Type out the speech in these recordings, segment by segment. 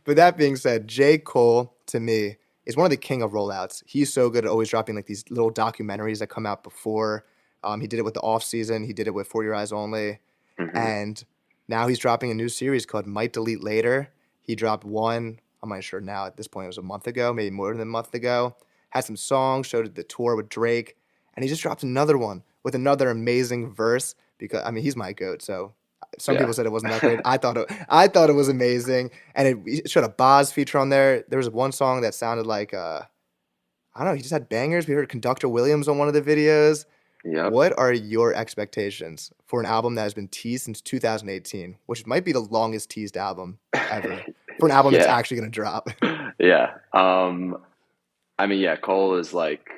But that being said, J. Cole to me is one of the king of rollouts. He's so good at always dropping like these little documentaries that come out before. He did it with the off season. He did it with For Your Eyes Only, Hmm. and now he's dropping a new series called Might Delete Later. He dropped one. I'm not sure now. At this point, it was a month ago, maybe more than a month ago. Had some songs, showed the tour with Drake, and he just dropped another one with another amazing verse. Because I mean, he's my goat. So some Yeah. people said it wasn't that great. I thought it was amazing, and it showed a Boz feature on there. There was one song that sounded like I don't know. He just had bangers. We heard Conductor Williams on one of the videos. Yep. What are your expectations for an album that has been teased since 2018, which might be the longest teased album ever, for an album that's Yeah. actually going to drop? Yeah. I mean, yeah, Cole is like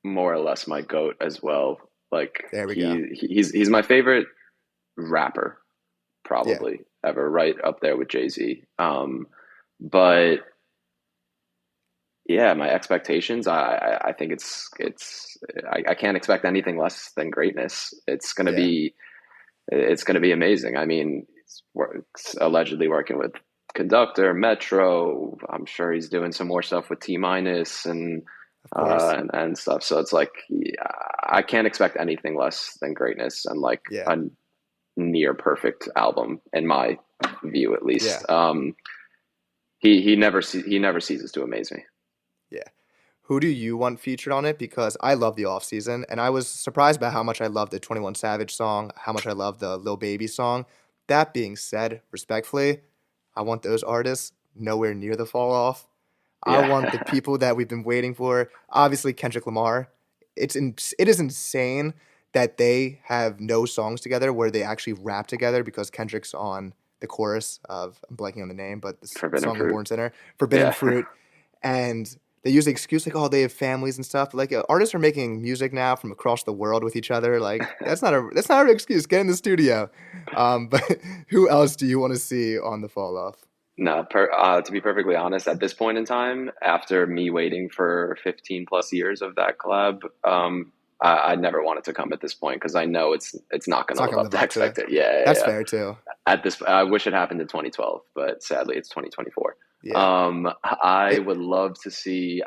more or less my goat as well. Like There we go. he's my favorite rapper Yeah, probably ever, right up there with Jay-Z. But yeah, my expectations, I think I can't expect anything less than greatness. yeah, It's gonna be amazing. I mean, it's allegedly working with Conductor, Metro. I'm sure he's doing some more stuff with T minus of course. and stuff. So it's like, yeah, I can't expect anything less than greatness and like Yeah, a near perfect album in my view, at yeah, least. He never ceases to amaze me. yeah. Who do you want featured on it? Because I love the off season, and I was surprised by how much I love the 21 Savage song, how much I love the Lil Baby song. That being said, respectfully, I want those artists nowhere near the fall off. I Yeah. want the people that we've been waiting for. Obviously, Kendrick Lamar. It is insane that they have no songs together where they actually rap together because Kendrick's on the chorus of I'm blanking on the name, but the Forbidden song of fruit. Born Sinner, Forbidden Yeah. Fruit, and they use the excuse like, oh, they have families and stuff. But like artists are making music now from across the world with each other. Like that's not an excuse. Get in the studio. But who else do you want to see on the fall off? No, to be perfectly honest, at this point in time, after me waiting for 15 plus years of that collab, I never want it to come at this point because I know it's not going It's to not live gonna up live to up to it. expected. Yeah, yeah, That's yeah. fair too. At this, I wish it happened in 2012, but sadly, it's 2024. Yeah. It I would love to see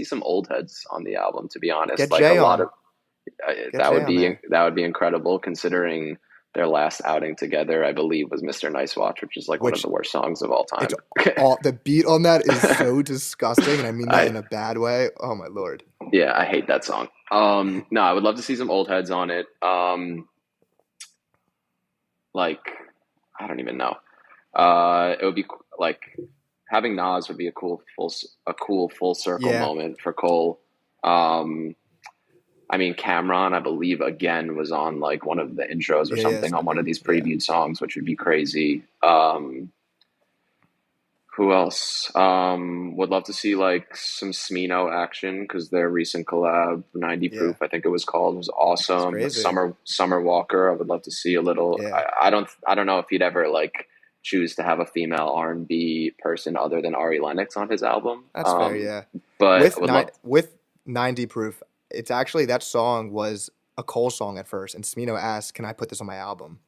some old heads on the album. To be honest, get like a Jay lot on. of Get Jay on there. that would be incredible considering their last outing together, I believe, was Mr. Nice Watch, which is like one of Which the worst songs of all it's time. all the beat on that is so disgusting, and I mean that I in a bad way. Oh my lord. Yeah, I hate that song. No, I would love to see some old heads on it. Like I don't even know. It would be like having Nas would be a cool full circle Yeah. moment for Cole. Um, I mean, Cameron, I believe, again was on like one of the intros or Yeah. Yes. something on one of these Yeah. previewed songs, which would be crazy. Who else? Would love to see like some Smino action because their recent collab, 90 Yeah. Proof, I think it was called, was It's awesome. crazy. Summer Walker, I would love to see a little. Yeah. I don't know if he'd ever like choose to have a female R&B person other than Ari Lennox on his album. That's fair. Yeah. But I With would love. with 90 proof, it's actually that song was a Cole song at first, and Smino asked, "Can I put this on my album?"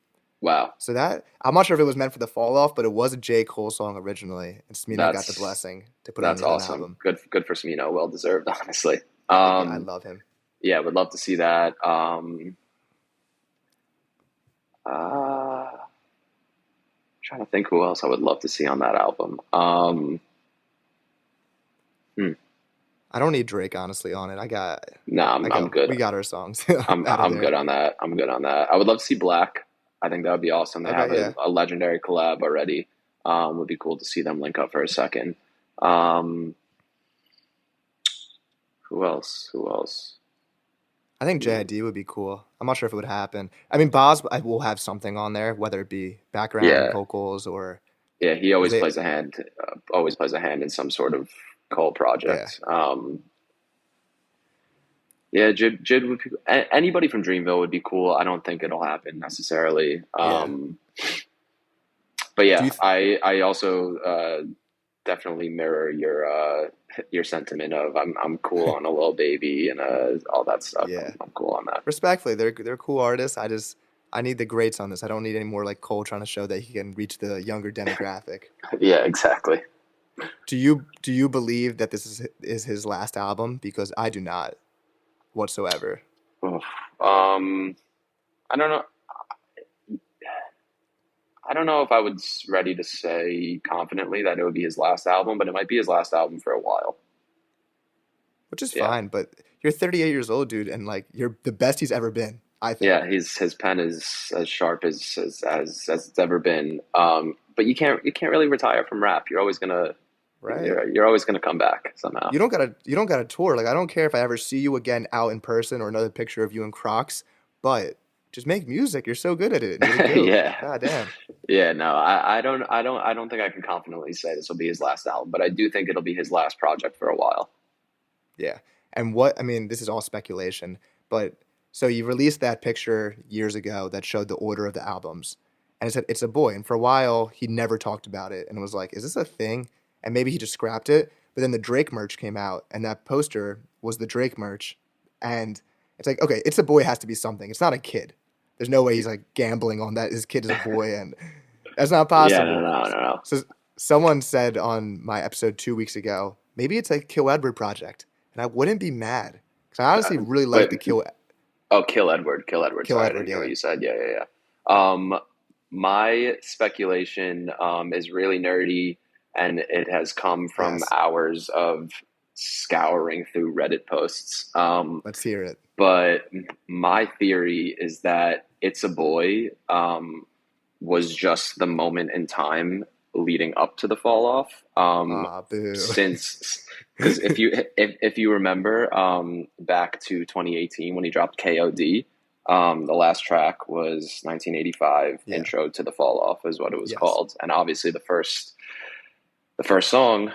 Wow, So that I'm not sure if it was meant for the fall off, but it was a J. Cole song originally, and Smino got the that's blessing to put it on that's his own awesome. album. Good for Smino. Well deserved, honestly. Yeah, I Um, love him. yeah, would love to see that. Uh, Trying to think who else I would love to see on that album. Hmm, I don't need Drake honestly on it. no, I'm good. We got our songs out of I'm good there. on that. I'm good on that. I would love to see Black. I think that would be awesome. They have Okay, yeah. a legendary collab already. Would be cool to see them link up for a second. Um, who else? Who else? I think Hmm. JID would be cool. I'm not sure if it would happen. I mean, Boz I will have something on there, whether it be background Yeah, vocals or yeah. He because always they, plays a hand. Always plays a hand in some sort of Cole yeah, project. Yeah, Jid would be, anybody from Dreamville would be cool. I don't think it'll happen necessarily. yeah. But Do yeah, you? I also definitely mirror your sentiment of I'm cool on a little baby and all that stuff. Yeah. I'm cool on that. Respectfully, they're cool artists. I just I need the greats on this. I don't need any more like Cole trying to show that he can reach the younger demographic. Yeah, exactly. Do you believe that this is his last album? Because I do not whatsoever. Oof. Um, I don't know. I don't know if I was ready to say confidently that it would be his last album, but it might be his last album for a while. Which is Yeah. fine, but you're 38 years old, dude, and like you're the best he's ever been, I Yeah, think. his pen is as sharp as it's ever been. But you can't really retire from rap. Right? You're always gonna come back somehow. You don't gotta tour. Like I don't care if I ever see you again out in person or another picture of you in Crocs, but just make music. You're so good at it and you're the GOAT. Yeah, God damn. yeah. No, I don't think I can confidently say this will be his last album, but I do think it'll be his last project for a while. Yeah. And what I mean, this is all speculation, but so you released that picture years ago that showed the order of the albums. And it said it's a boy. And for a while he never talked about it and was like, is this a thing? And maybe he just scrapped it. But then the Drake merch came out and that poster was the Drake merch. And it's like, okay, it's a boy has to be something. It's not a kid. There's no way he's like gambling on that his kid is a boy and that's not Yeah, no, possible. no, no, no. So someone said on my episode 2 weeks ago, maybe it's a Kill Edward project, and I wouldn't be mad because I honestly really like But the oh, Kill Edward, Kill Edward. Kill Sorry, I Edward. didn't hear what Yeah. you said. Yeah, yeah, yeah. My speculation is really nerdy, and it has come from Yes. hours of scouring through Reddit posts. Let's hear it. But my theory is that It's a Boy was just the moment in time leading up to the fall off. Ah, boo. Since because if you remember back to 2018 when he dropped KOD, the last track was 1985 Yeah. Intro to the Fall Off is what it was Yes. called, and obviously the first song,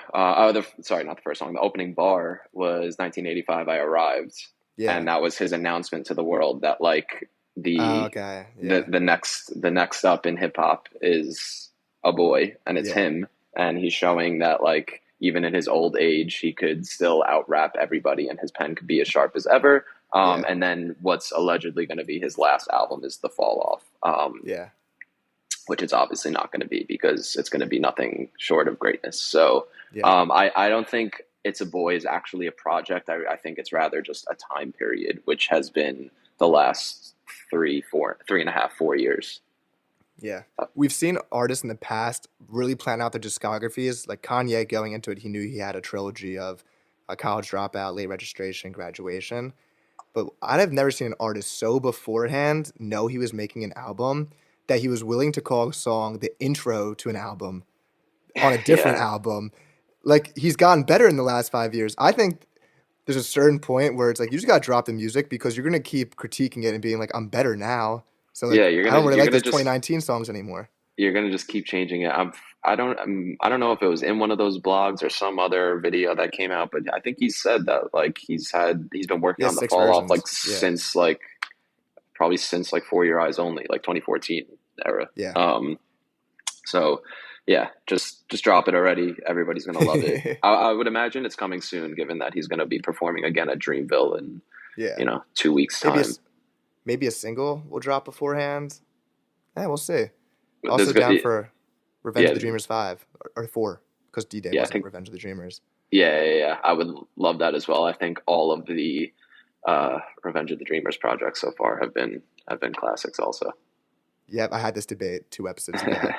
sorry, not the first song, the opening bar was 1985 I Arrived, Yeah. and that was his announcement to the world that like Oh, the okay. the Yeah. the next up in hip hop is a boy, and it's Yeah. him, and he's showing that like even in his old age he could still out rap everybody, and his pen could be as sharp as ever. Yeah. And then what's allegedly going to be his last album is The Fall Off, Yeah. which it's obviously not going to be because it's going to be nothing short of greatness. So Yeah. I don't think It's a Boy is actually a project. I think it's rather just a time period, which has been the last 3.5, 4 years. Yeah. We've seen artists in the past really plan out their discographies. Like Kanye going into it, he knew he had a trilogy of a college dropout, late registration, graduation. But I've never seen an artist so beforehand know he was making an album that he was willing to call a song the intro to an album on a different Yeah, album. Like he's gotten better in the last 5 years. I think there's a certain point where it's like you just gotta drop the music because you're gonna keep critiquing it and being like, I'm better now. So yeah. like You're I gonna don't really you're like gonna those just 2019 songs anymore. you're gonna just keep changing it. I don't know if it was in one of those blogs or some other video that came out, but I think he said that like he's been working Yeah, on the six fall off like versions. Yeah. since like probably since like For Your Eyes Only, like 2014 era. Yeah. So yeah, just drop it already. Everybody's gonna love it. I would imagine it's coming soon, given that he's gonna be performing again at Dreamville in Yeah. 2 weeks Maybe a time. maybe a single will drop beforehand. Yeah, we'll see. There's Also go- down for Revenge of yeah, the Dreamers 5 or 4 because D-Day yeah, I wasn't think Revenge of the Dreamers. yeah. I would love that as well. I think all of the Revenge of the Dreamers projects so far have been classics also. Yep, I had this debate 2 episodes ago.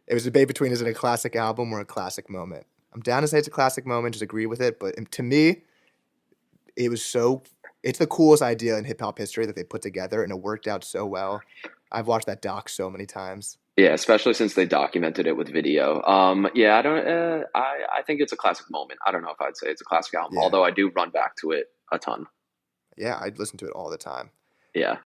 It was a debate between is it a classic album or a classic moment. I'm down to say it's a classic moment, just agree with it. But to me, it was it's the coolest idea in hip hop history that they put together and it worked out so well. I've watched that doc so many times. Yeah, especially since they documented it with video. Yeah, I don't. I think it's a classic moment. I don't know if I'd say it's a classic album, Yeah. although I do run back to it a ton. Yeah, I'd listen to it all the time. Yeah.